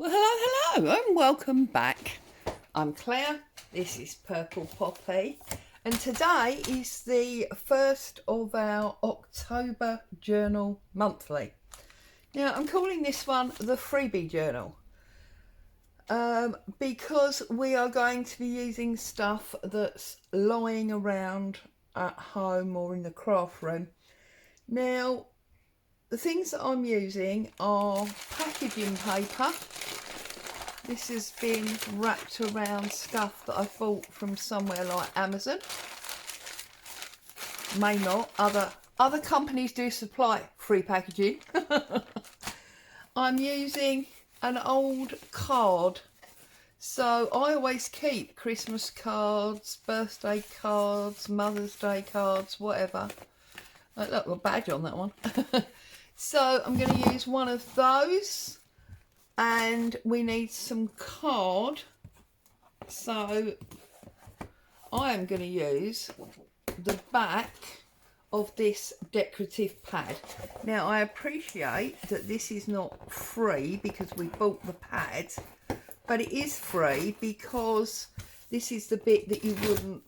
Well, hello, and welcome back. I'm Claire, this is Purple Poppy, and today is the first of our October Journal Monthly. Now, I'm calling this one the Freebie Journal because we are going to be using stuff that's lying around at home or in the craft room. Now, the things that I'm using are packaging paper. This has been wrapped around stuff that I bought from somewhere like Amazon. May not. Other companies do supply free packaging. I'm using an old card. So I always keep Christmas cards, birthday cards, Mother's Day cards, whatever. Look, a badge on that one. So I'm going to use one of those. And we need some card, so I am going to use the back of this decorative pad. Now, I appreciate that this is not free because we bought the pad, but it is free because this is the bit that you wouldn't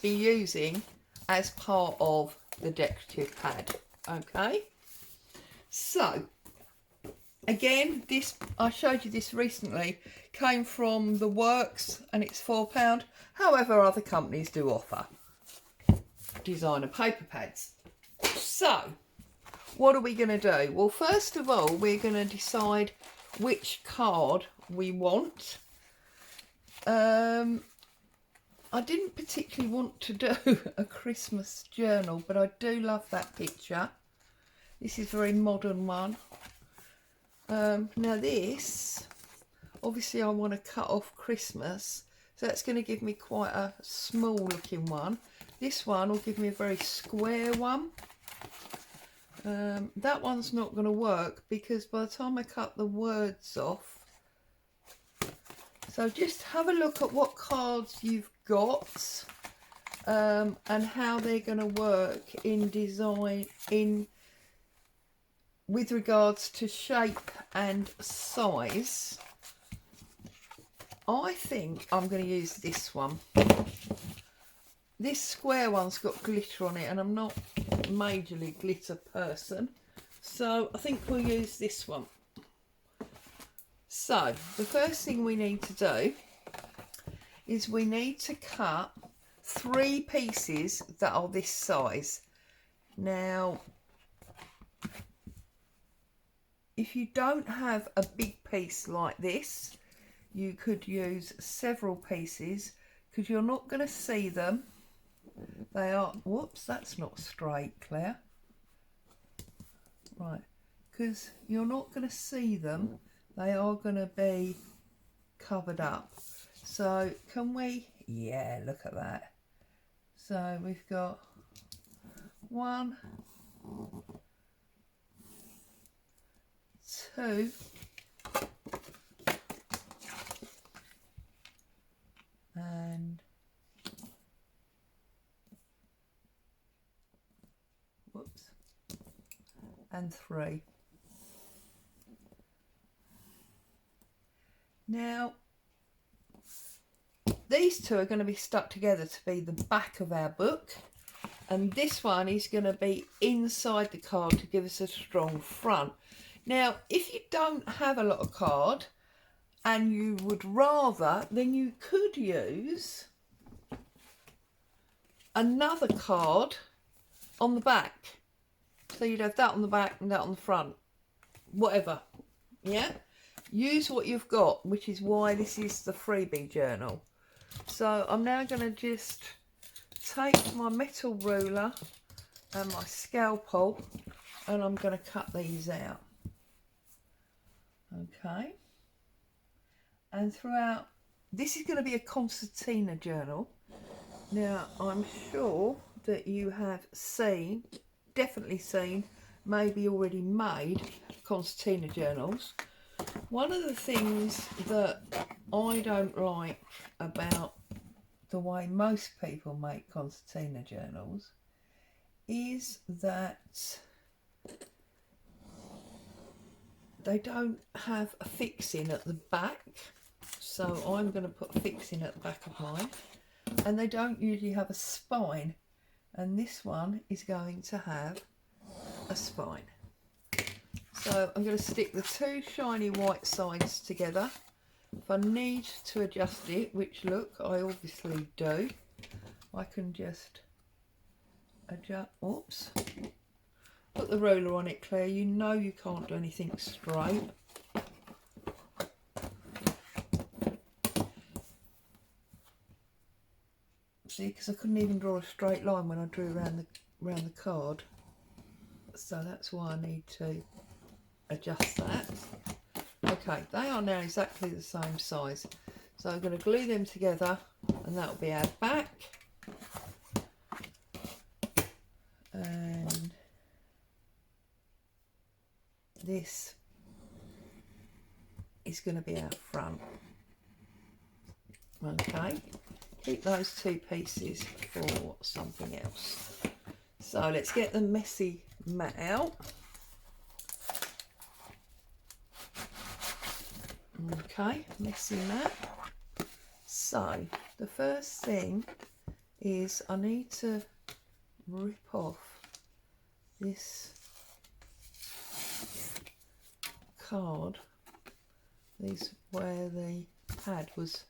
be using as part of the decorative pad. Okay, so again, this, I showed you this recently, came from the Works and it's £4. However, other companies do offer designer paper pads. So, what are we going to do? Well, first of all, we're going to decide which card we want. I didn't particularly want to do a Christmas journal, but I do love that picture. This is a very modern one. Now this, obviously I want to cut off Christmas, so that's going to give me quite a small looking one. This one will give me a very square one. That one's not going to work because by the time I cut the words off, so just have a look at what cards you've got and how they're going to work in design, with regards to shape and size. I think I'm going to use this one. This square one's got glitter on it and I'm not a majorly glitter person, so I think we'll use this one. So the first thing we need to do is we need to cut 3 pieces that are this size. Now, if you don't have a big piece like this, you could use several pieces because you're not going to see them. They are, whoops, that's not straight, Claire. Right, because you're not going to see them. They are going to be covered up. So can we, yeah, look at that. So we've got 1, 2, and whoops, and 3. Now these 2 are going to be stuck together to be the back of our book, and this one is going to be inside the card to give us a strong front. Now, if you don't have a lot of card and you would rather, then you could use another card on the back. So you'd have that on the back and that on the front. Whatever. Yeah? Use what you've got, which is why this is the Freebie journal. So I'm now going to just take my metal ruler and my scalpel and I'm going to cut these out. Okay, and throughout, this is going to be a concertina journal. Now, I'm sure that you have seen, definitely seen, maybe already made concertina journals. One of the things that I don't like about the way most people make concertina journals is that they don't have a fixing at the back, so I'm going to put a fixing at the back of mine, and they don't usually have a spine, and this one is going to have a spine. So I'm going to stick the two shiny white sides together. If I need to adjust it, which look, I obviously do, I can just adjust. Oops. Put the ruler on it, Claire. You know you can't do anything straight. See, because I couldn't even draw a straight line when I drew around the card. So that's why I need to adjust that. Okay, they are now exactly the same size. So I'm going to glue them together, and that'll be our back. And this is going to be our front. Okay, keep those two pieces for something else. So let's get the messy mat out. Okay, messy mat. So the first thing is I need to rip off this card. These where the pad was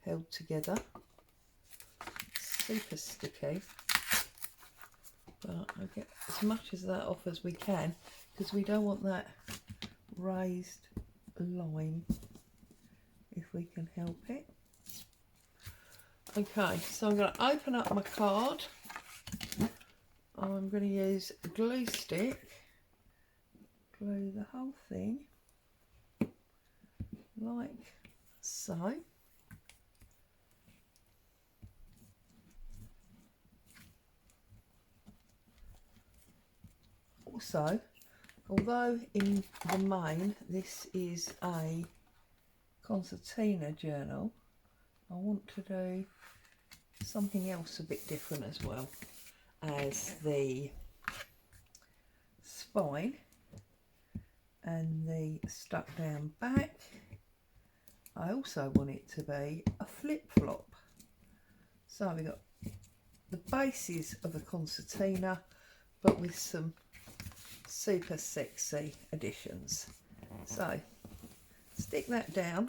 held together. Super sticky, but I get as much as that off as we can because we don't want that raised line if we can help it. Okay, so I'm going to open up my card. I'm going to use a glue stick, glue the whole thing like so. Also, although in the main this is a concertina journal, I want to do something else a bit different as well as the spine and the stuck down back. I also want it to be a flip-flop. So we've got the bases of a concertina but with some super sexy additions. So stick that down.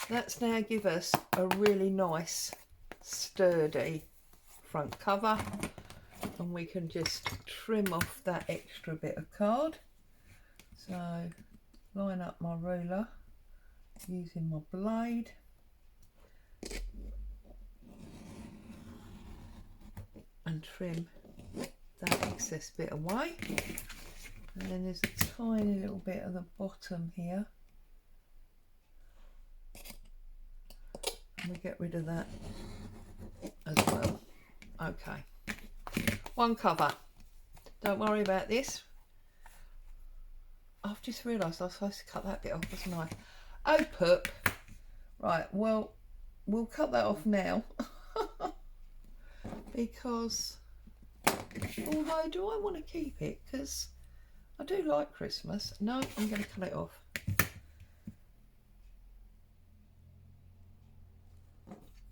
That's now give us a really nice sturdy front cover, and we can just trim off that extra bit of card. So line up my ruler using my blade and trim that excess bit away. And then there's a tiny little bit at the bottom here, and we get rid of that as well. Okay, one cover. Don't worry about this. I've just realised I was supposed to cut that bit off, wasn't I? Oh, poop. Right, well, we'll cut that off now. Because, although, do I want to keep it? Because I do like Christmas. No, I'm going to cut it off.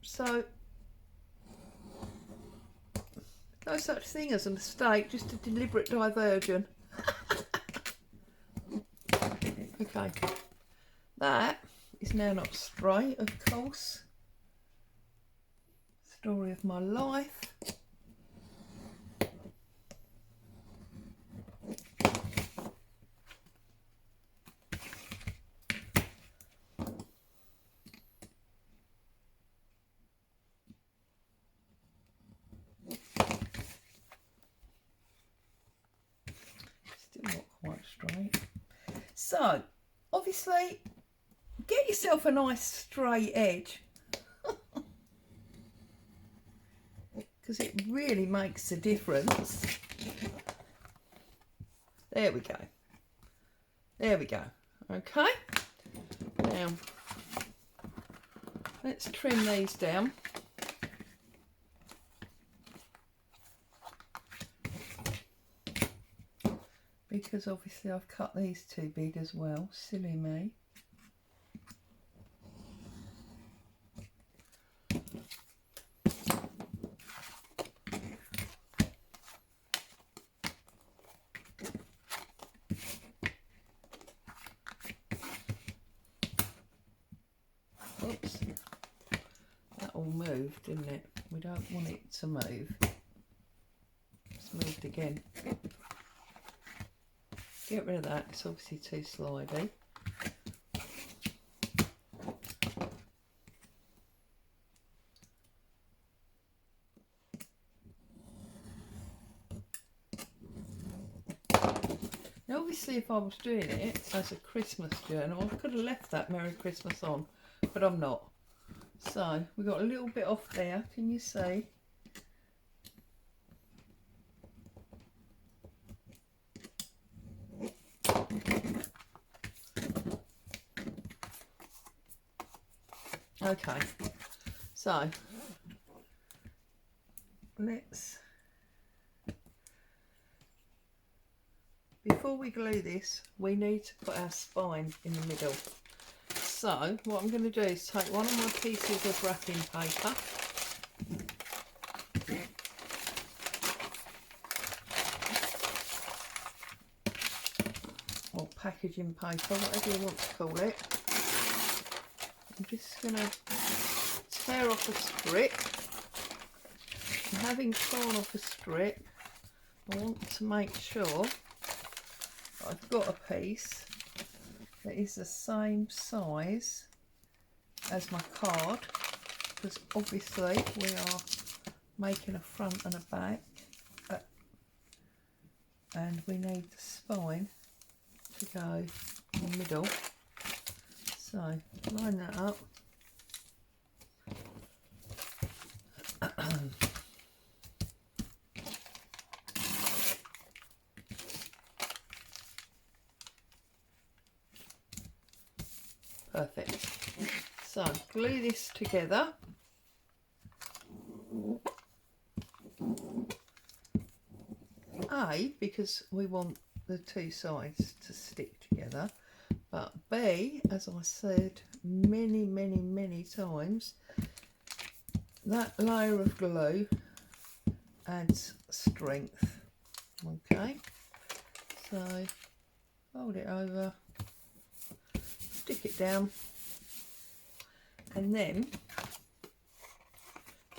So, no such thing as a mistake, just a deliberate diversion. Okay, that is now not straight, of course. Story of my life. Still not quite straight. So, obviously, get yourself a nice straight edge. Because it really makes a difference. There we go. There we go. Okay. Now, let's trim these down. because obviously I've cut these too big as well. Silly me. Oops. That all moved, didn't it? We don't want it to move. It's moved again. Get rid of that, it's obviously too slidey. Now obviously if I was doing it as a Christmas journal, I could have left that Merry Christmas on, but I'm not. So we've got a little bit off there, can you see? Okay, so let's, before we glue this, we need to put our spine in the middle. So what I'm going to do is take one of my pieces of wrapping paper, or packaging paper, whatever you want to call it. I'm just going to tear off a strip. And having torn off a strip, I want to make sure I've got a piece that is the same size as my card, because obviously we are making a front and a back, and we need the spine to go in the middle. So line that up. Perfect. So glue this together. A, because we want the two sides to stick together, but B, as I said many times, that layer of glue adds strength. Okay, so fold it over, stick it down, and then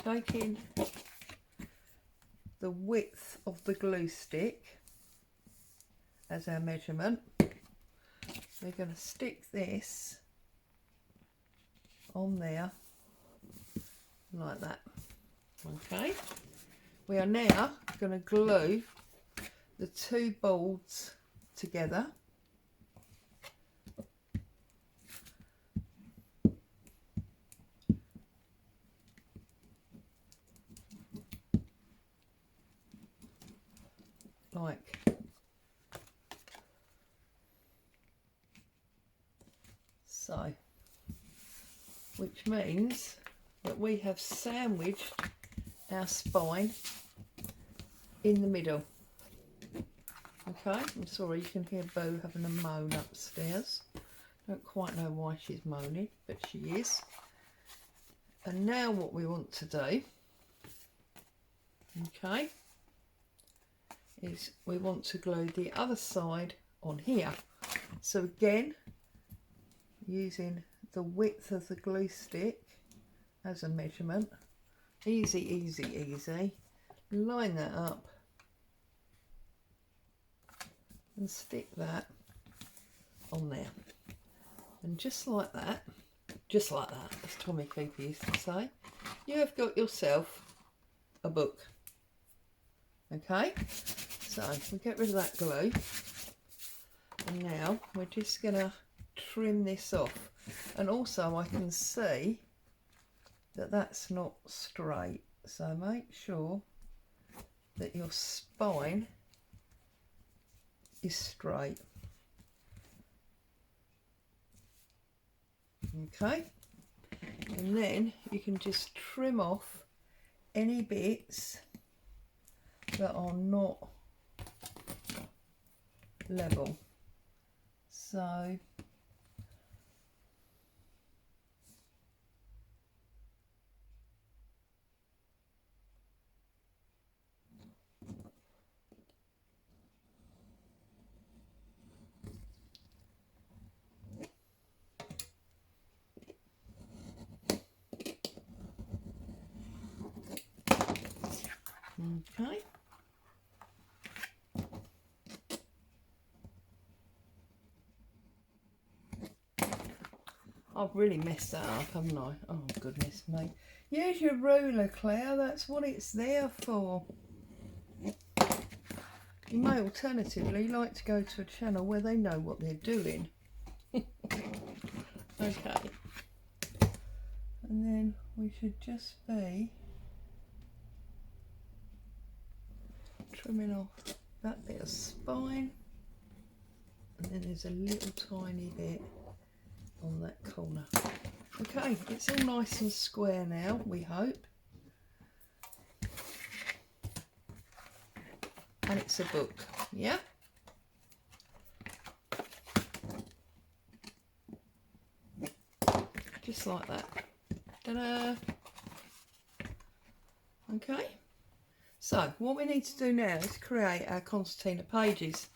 taking the width of the glue stick as our measurement, we're going to stick this on there like that. Okay, we are now going to glue the two boards together. Like so, which means that we have sandwiched our spine in the middle. Okay, I'm sorry, you can hear Boo having a moan upstairs. Don't quite know why she's moaning, but she is. And now what we want to do, okay, is we want to glue the other side on here. So again, using the width of the glue stick as a measurement, easy, line that up and stick that on there. And just like that, as Tommy Cooper used to say, you have got yourself a book. Okay, so we get rid of that glue, and now we're just going to trim this off. And also I can see that that's not straight, so make sure that your spine is straight. Okay, and then you can just trim off any bits that are not level. So okay. I've really messed that up, haven't I? Oh, goodness me. Use your ruler, Claire. That's what it's there for. You may alternatively like to go to a channel where they know what they're doing. Okay. And then we should just be trimming off that bit of spine. And then there's a little tiny bit on that corner. Okay, it's all nice and square now, we hope. And it's a book, yeah? Just like that. Ta-da! Okay. So, what we need to do now is create our concertina pages.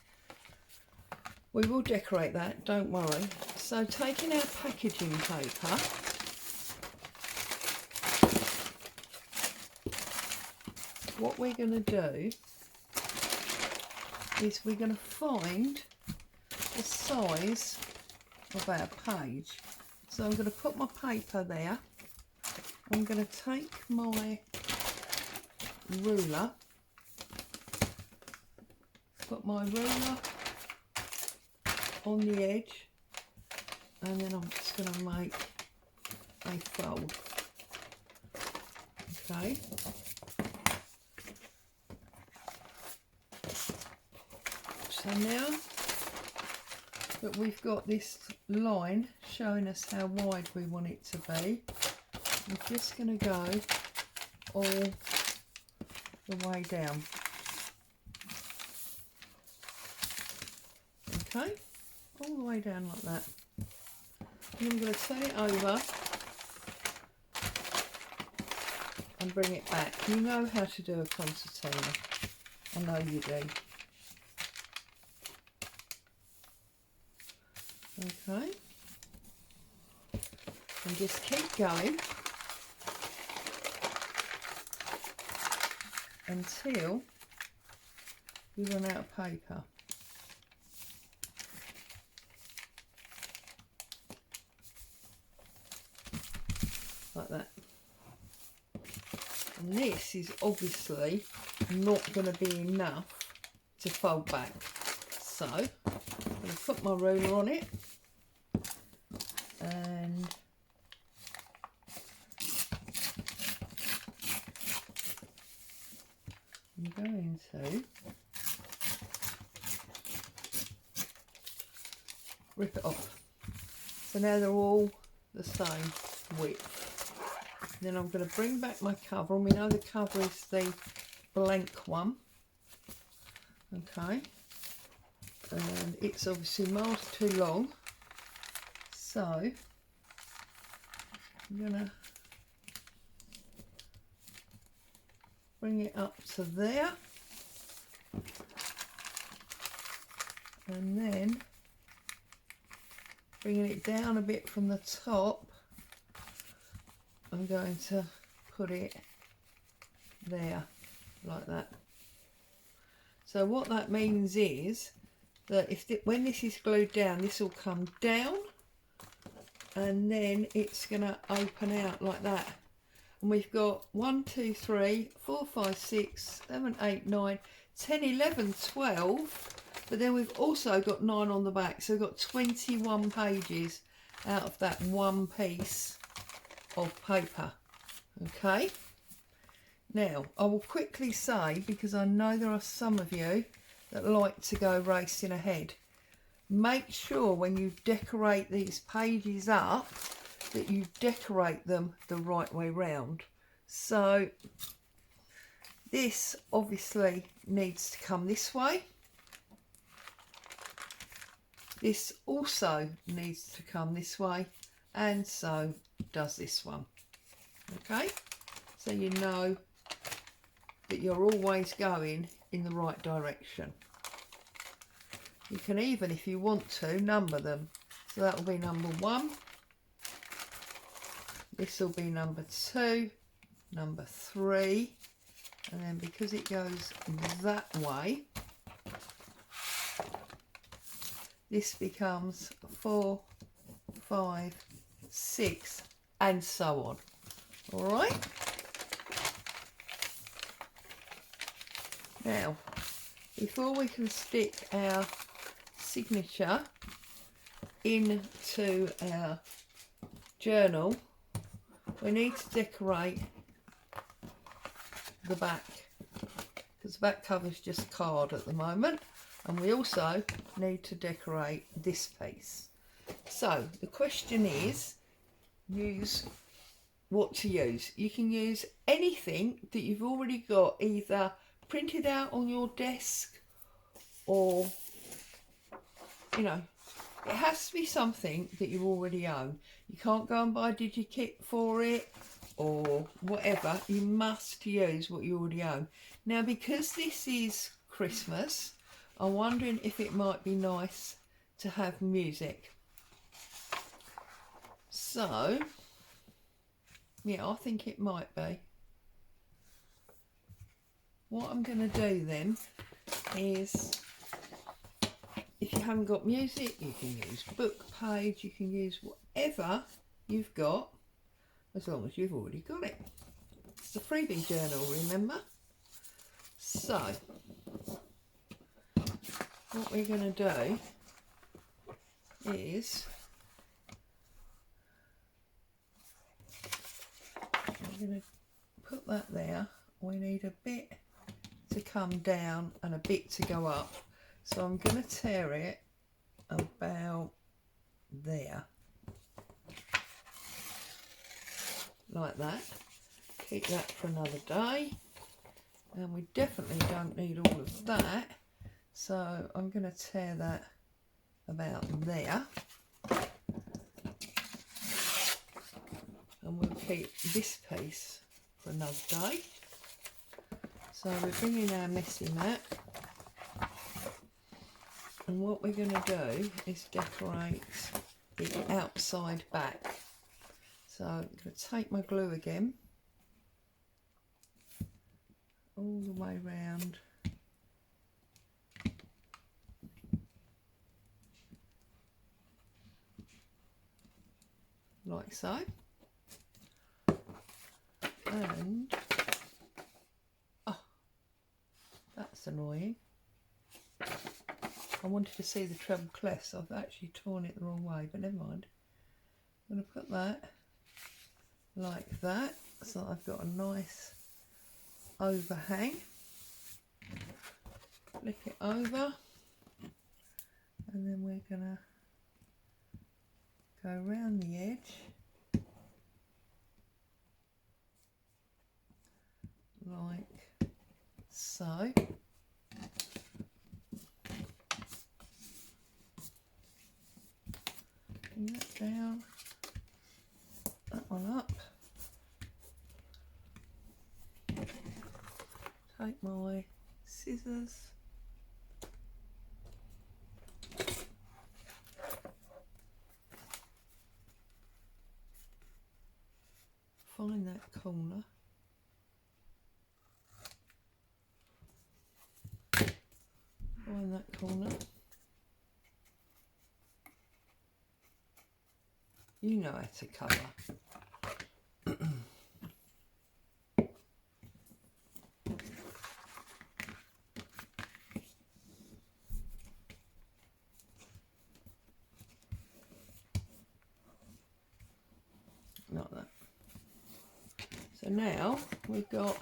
We will decorate that, don't worry. So taking our packaging paper, what we're going to do is we're going to find the size of our page. So I'm going to put my paper there. I'm going to take my ruler, put my ruler on the edge, and then I'm just going to make a fold. Okay. So now that we've got this line showing us how wide we want it to be, I'm just going to go all the way down. Okay, all the way down like that. And I'm going to turn it over and bring it back. You know how to do a concertina. I know you do. Okay. And just keep going until you run out of paper. Like that. And this is obviously not going to be enough to fold back. So I'm going to put my ruler on it and I'm going to rip it off. So now they're all the same width. Then I'm going to bring back my cover, and we know the cover is the blank one. Okay. And it's obviously miles too long. So I'm going to bring it up to there. And then bringing it down a bit from the top, I'm going to put it there like that. So what that means is that when this is glued down, this will come down and then it's going to open out like that. And we've got 1, 2, 3, 4, 5, 6, 7, 8, 9, 10, 11, 12. But then we've also got 9 on the back. So we've got 21 pages out of that one piece of paper. Okay. Now, I will quickly say, because I know there are some of you that like to go racing ahead, make sure when you decorate these pages up that you decorate them the right way round. So this obviously needs to come this way. This also needs to come this way, and so does this one. Okay, so you know that you're always going in the right direction. You can even, if you want to, number them. So that will be number 1. This will be number 2, number 3, and then because it goes that way, this becomes 4, 5, 6, and so on. All right. Now, before we can stick our signature into our journal, we need to decorate the back, because the back cover is just card at the moment, and we also need to decorate this piece. So the question is, use what to use. You can use anything that you've already got, either printed out on your desk, or, you know, it has to be something that you already own. You can't go and buy a DigiKit for it or whatever. You must use what you already own. Now, because this is Christmas, I'm wondering if it might be nice to have music. So, yeah, I think it might be. What I'm going to do then is, if you haven't got music, you can use book page, you can use whatever you've got, as long as you've already got it. It's a freebie journal, remember? So, what we're going to do is, we're going to put that there. We need a bit to come down and a bit to go up. So I'm going to tear it about there, like that. Keep that for another day, and we definitely don't need all of that, so I'm going to tear that about there, and we'll keep this piece for another day. So we're bringing our messy mat, and what we're going to do is decorate the outside back. So I'm going to take my glue again, all the way round, like so, and oh, that's annoying. I wanted to see the treble clefs. I've actually torn it the wrong way, but never mind. I'm going to put that like that, so I've got a nice overhang. Flip it over, and then we're going to go around the edge like so. Bring that down, that one up. Take my scissors, find that corner, find that corner. You know how to cover. Like that. So now we've got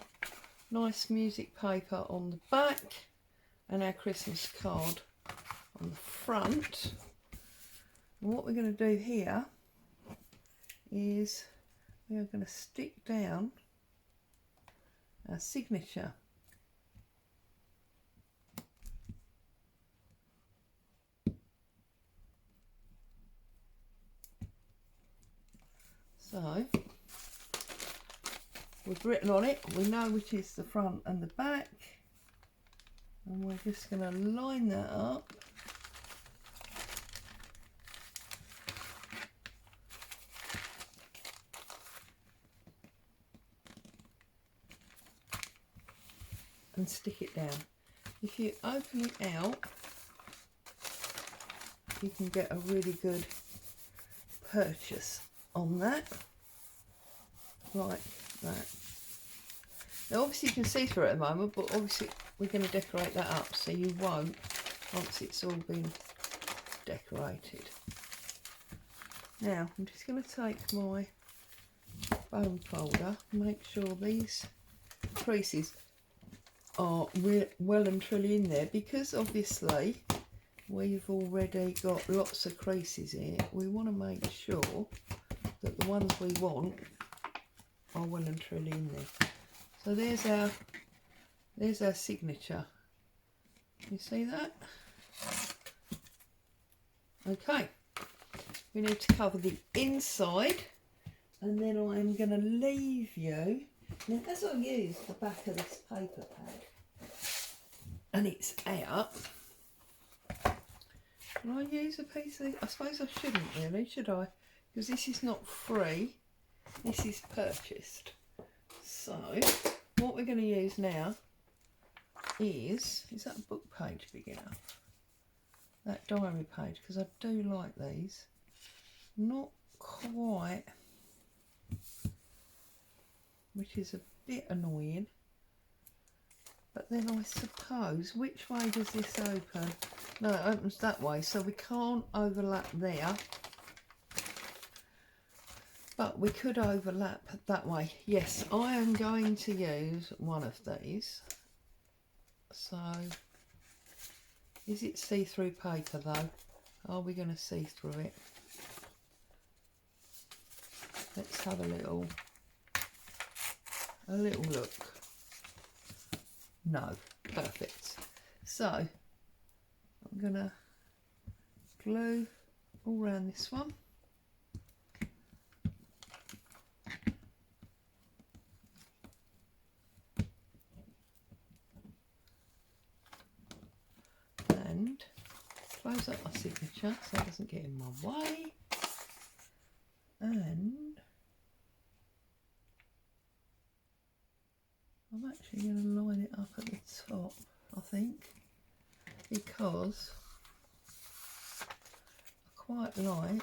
nice music paper on the back and our Christmas card on the front. And what we're going to do here is we are going to stick down our signature. So we've written on it, we know which is the front and the back, and we're just going to line that up. And stick it down. If you open it out, you can get a really good purchase on that, like that. Now obviously you can see through it at the moment, but obviously we're going to decorate that up so you won't once it's all been decorated. Now I'm just going to take my bone folder and make sure these creases are well and truly in there, because obviously we've already got lots of creases here. We want to make sure that the ones we want are well and truly in there. So there's our signature. You see that? Okay, we need to cover the inside, and then I'm going to leave you. Now, as I use the back of this paper pad and it's out, can I use a piece of, I suppose I shouldn't really, should I? Because this is not free, this is purchased. So what we're going to use now is that book page big enough? That diary page, because I do like these. Not quite, which is a bit annoying. But then I suppose, which way does this open? No, it opens that way, so we can't overlap there. But we could overlap that way. Yes, I am going to use one of these. So, is it see-through paper though? Are we going to see through it? Let's have a little look. No, perfect. So I'm gonna glue all around this one. And close up my signature so it doesn't get in my way. And I'm actually going to line it up at the top, I think, because I quite like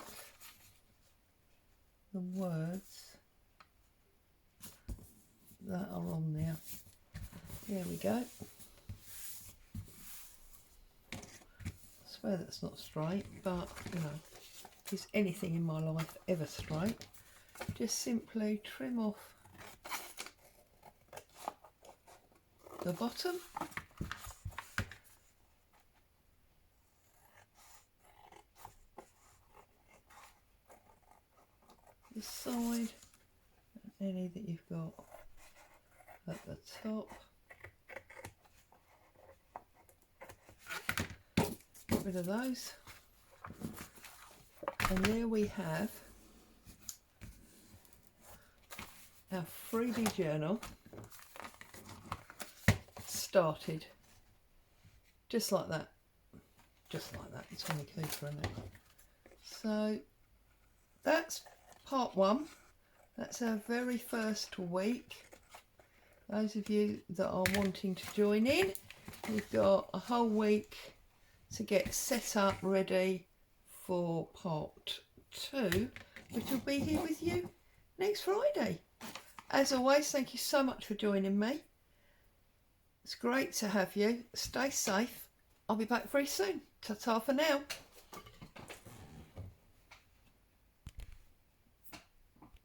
the words that are on there. There we go. I swear that's not straight, but you know, is anything in my life ever straight? Just simply trim off the bottom, the side, and any that you've got at the top. Get rid of those, and there we have our freebie journal started, just like that, it's Tommy Cooper, isn't it? So that's part one. That's our very first week. Those of you that are wanting to join in, we've got a whole week to get set up ready for part two, which will be here with you next Friday. As always, thank you so much for joining me. It's great to have you. Stay safe. I'll be back very soon. Ta-ta for now.